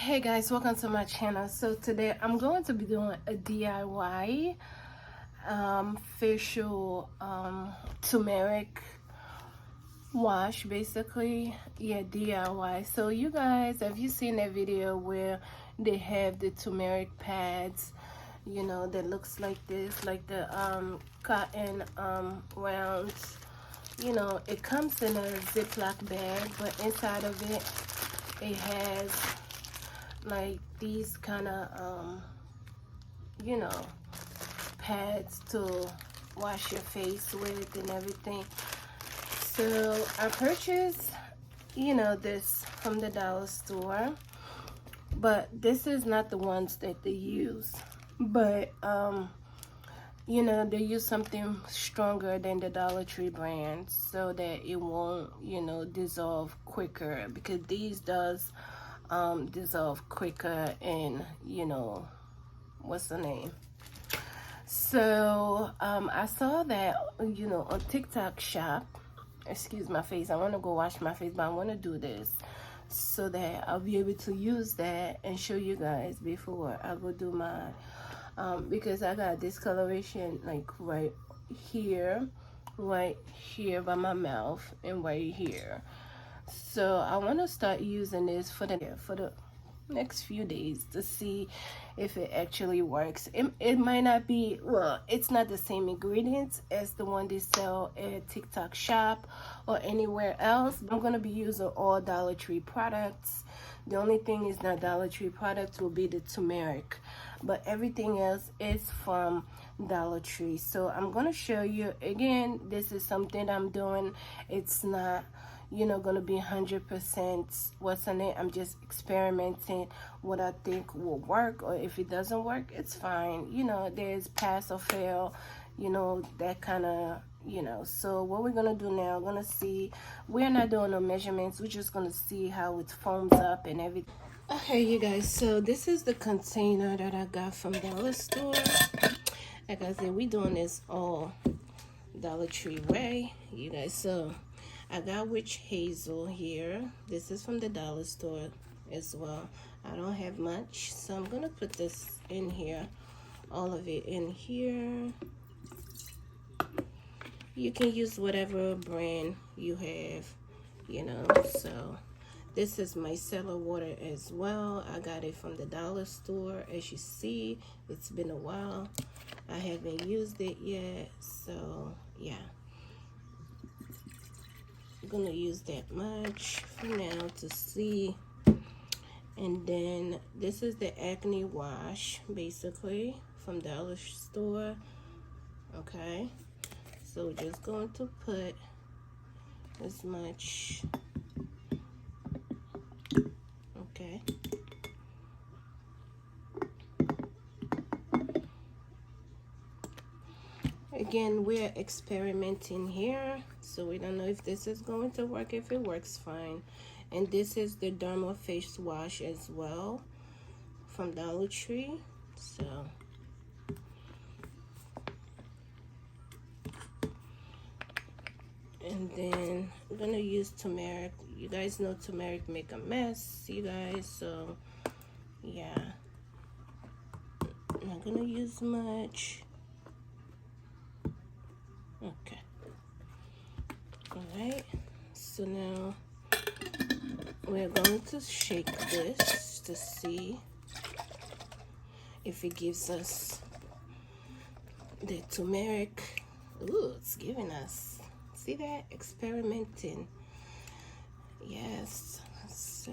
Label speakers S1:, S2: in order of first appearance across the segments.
S1: Hey guys, welcome to my channel. So today I'm going to be doing a DIY facial turmeric wash, basically. Yeah, DIY. So you guys, have you seen that video where they have the turmeric pads, you know, that looks like this, like the cotton rounds? You know, it comes in a Ziploc bag, but inside of it, it has like these kind of you know, pads to wash your face with and everything. So I purchased, you know, this from the dollar store, but this is not the ones that they use. But you know, they use something stronger than the Dollar Tree brand so that it won't, you know, dissolve quicker, because these does dissolve quicker. And you know, what's the name? So I saw that, you know, on TikTok shop. Excuse my face, I want to go wash my face, but I want to do this so that I'll be able to use that and show you guys before I go do my because I got discoloration like right here by my mouth and right here. So I want to start using this for the next few days to see if it actually works. It might not be, well, it's not the same ingredients as the one they sell at TikTok shop or anywhere else. I'm going to be using all Dollar Tree products. The only thing is not Dollar Tree products will be the turmeric, but everything else is from Dollar Tree. So I'm going to show you again. This is something I'm doing. It's not, you know, gonna be 100% what's in it. I'm just experimenting what I think will work, or if it doesn't work, it's fine. You know, there's pass or fail, you know, that kind of, you know. So what we're gonna do now, we're gonna see, we're not doing no measurements, we're just gonna see how it foams up and everything. Okay, you guys, so this is the container that I got from Dollar Store. Like I said, we doing this all Dollar Tree way, you guys. So I got witch hazel here. This is from the dollar store as well. I don't have much, so I'm gonna put this in here, all of it in here. You can use whatever brand you have, you know. So this is micellar water as well. I got it from the dollar store. As you see, it's been a while. I haven't used it yet, so yeah. I'm gonna use that much for now to see. And then this is the acne wash, basically, from the dollar store. Okay, so we're just going to put as much. Okay, again, we're experimenting here, so we don't know if this is going to work. If it works, fine. And this is the derma face wash as well from Dollar Tree. So and then I'm gonna use turmeric. You guys know turmeric make a mess, you guys, so yeah, I'm not gonna use much. Okay, all right, so now we're going to shake this to see if it gives us the turmeric. Ooh, it's giving us, see that? Experimenting. Yes. So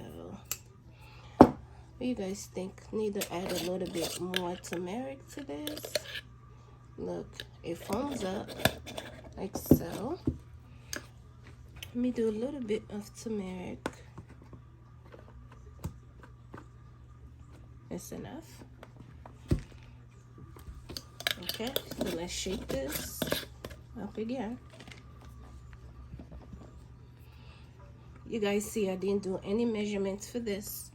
S1: what do you guys think? Need to add a little bit more turmeric to this. Look, it foams up like so. Let me do a little bit of turmeric. That's enough. Okay, so let's shake this up again. You guys see I didn't do any measurements for this,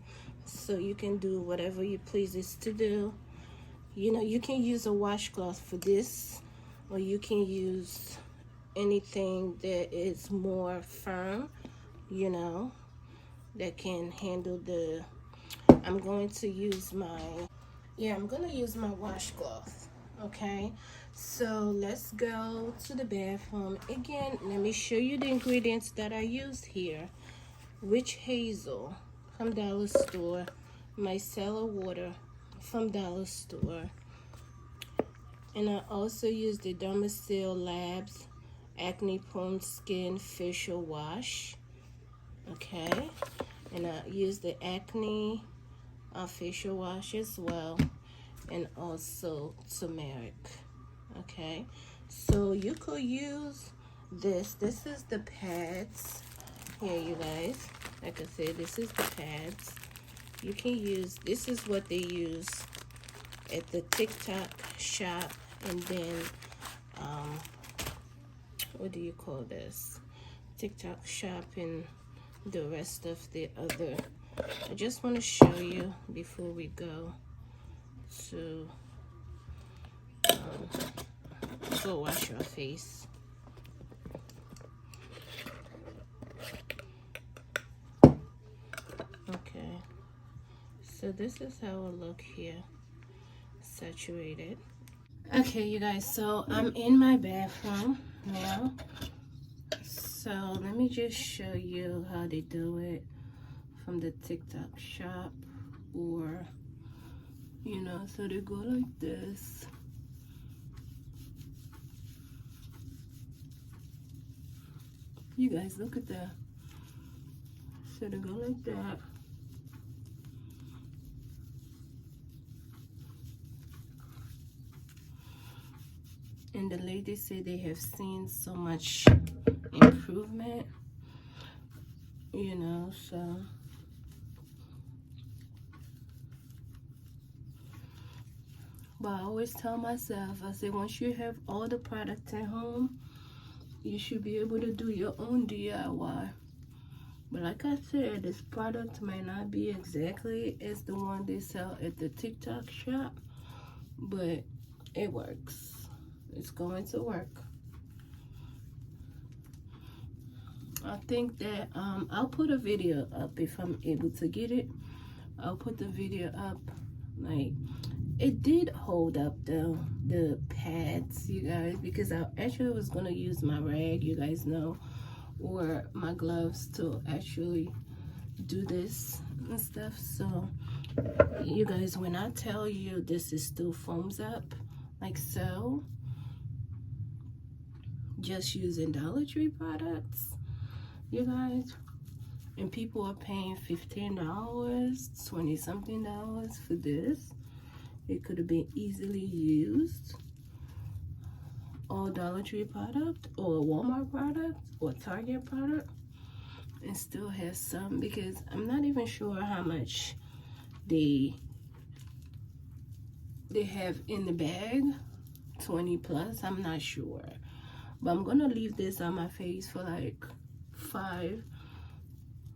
S1: so you can do whatever you pleases to do. You know, you can use a washcloth for this, or you can use anything that is more firm, you know, that can handle the I'm going to use my, I'm gonna use my washcloth. Okay, so let's go to the bathroom again. Let me show you the ingredients that I used here. Witch hazel from dollar store, micellar water from dollar store, and I also used the Dermasil Labs acne prone skin facial wash. Okay, and I used the acne facial wash as well, and also turmeric. Okay, so you could use this is the pads here, you guys. Like I said, this is the pads. You can use, this is what they use at the TikTok shop, and then what do you call this, TikTok shop, and the rest of the other. I just want to show you before we go to go wash your face. Okay, so this is how it look here, saturated. Okay, you guys, so I'm in my bathroom now. So let me just show you how they do it from the TikTok shop, or you know, so they go like this. You guys, look at that. So they go like that. And the ladies say they have seen so much improvement, you know, so but I always tell myself, I say, once you have all the products at home, you should be able to do your own DIY. But like I said, this product might not be exactly as the one they sell at the TikTok shop, but it works. It's going to work. I think that I'll put a video up if I'm able to get it. I'll put the video up. Like, it did hold up though, the pads, you guys, because I actually was gonna use my rag, you guys know, or my gloves to actually do this and stuff. So you guys, when I tell you this is still foams up like so, just using Dollar Tree products, you guys, and people are paying $15, 20 something dollars for this. It could have been easily used, or Dollar Tree product, or a Walmart product, or Target product, and still has some, because I'm not even sure how much they have in the bag. 20 plus, I'm not sure, but I'm gonna leave this on my face for like 5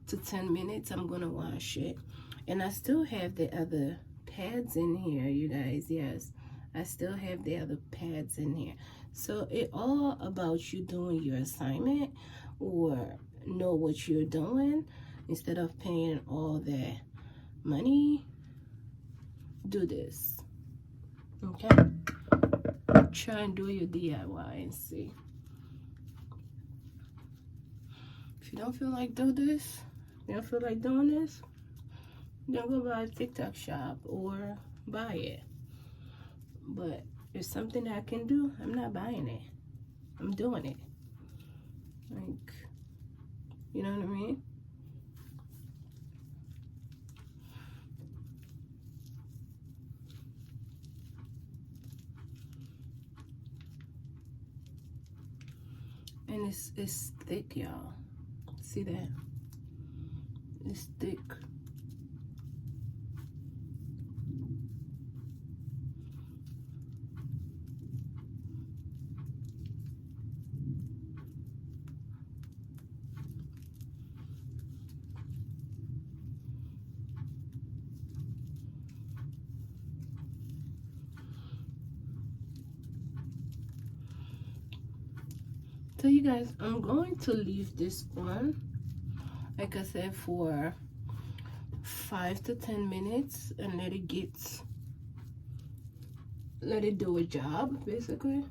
S1: to 10 minutes. I'm gonna wash it, and I still have the other pads in here, you guys. Yes, I still have the other pads in here. So it all about you doing your assignment, or know what you're doing. Instead of paying all that money, do this. Okay, try and do your DIY and see. If you don't feel like do this, you don't feel like doing this, don't go buy a TikTok shop or buy it. But it's something that I can do. I'm not buying it, I'm doing it. Like, you know what I mean? And it's thick, y'all. See that? It's thick. So you guys, I'm going to leave this on, like I said, for 5 to 10 minutes and let it do a job basically.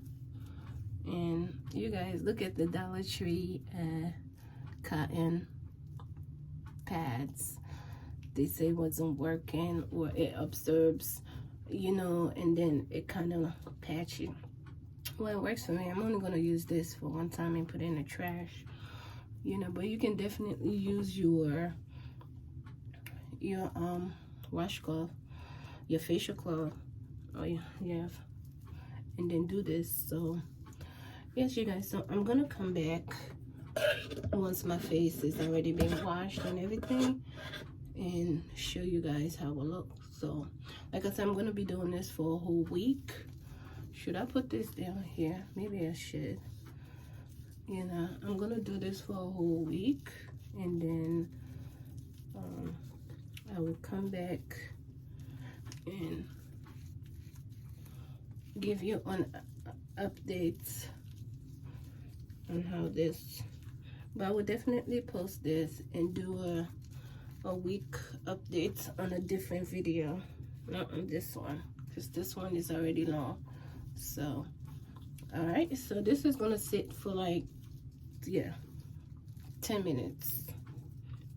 S1: And you guys look at the Dollar Tree cotton pads. They say it wasn't working, or it absorbs, you know, and then it kind of patchy. Well, it works for me. I'm only gonna use this for one time and put it in the trash, you know. But you can definitely use your washcloth, your facial cloth, oh yeah, and then do this. So yes, you guys, so I'm gonna come back once my face is already been washed and everything and show you guys how it looks. So like I said, I'm gonna be doing this for a whole week. Should I put this down here? Maybe I should. You know, I'm gonna do this for a whole week, and then I will come back and give you an update on how this, but I will definitely post this and do a week update on a different video, not on this one, because this one is already long. So all right, so this is gonna sit for like 10 minutes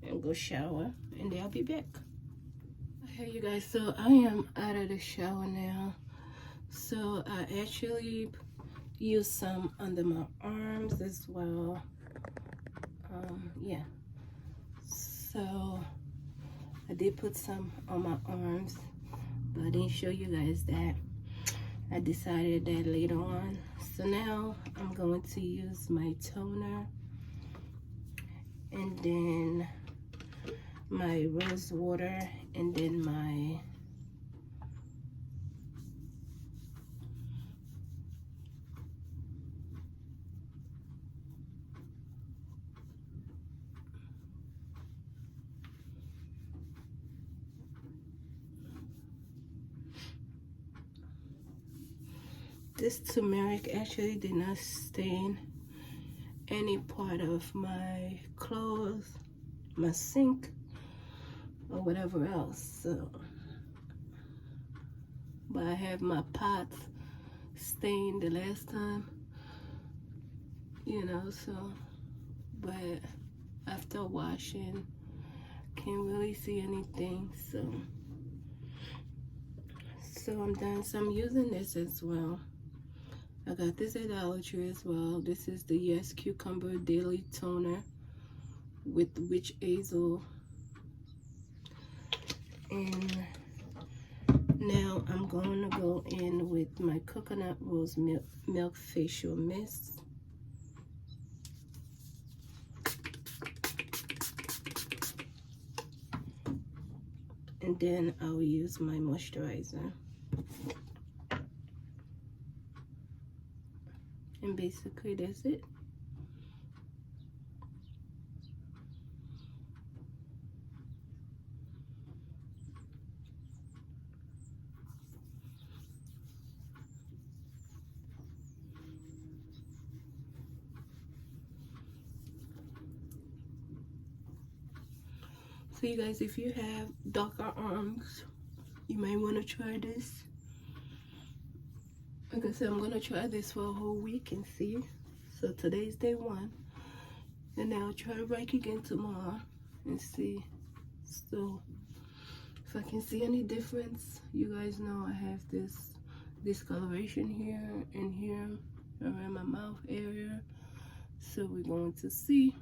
S1: and go shower, and then I'll be back. Okay, you guys, so I am out of the shower now. So I actually use some under my arms as well. Yeah, so I did put some on my arms, but I didn't show you guys that. I decided that later on. So now I'm going to use my toner, and then my rose water, and then my this turmeric actually did not stain any part of my clothes, my sink, or whatever else. So, but I have my pots stained the last time, you know, so, but after washing, can't really see anything. So I'm done. So I'm using this as well. I got this at Dollar Tree as well. This is the Yes Cucumber Daily Toner with witch hazel. And now I'm going to go in with my coconut rose milk facial mist. And then I'll use my moisturizer. And basically that's it. So you guys, if you have darker arms, you might want to try this. Like I said, I'm going to try this for a whole week and see. So today's day 1. And I'll try it back again tomorrow and see. So if I can see any difference, you guys know I have this discoloration here and here around my mouth area. So we're going to see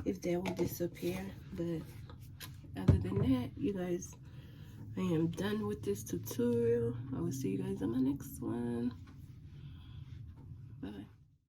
S1: if that will disappear. But other than that, you guys, I am done with this tutorial. I will see you guys on my next one. Bye.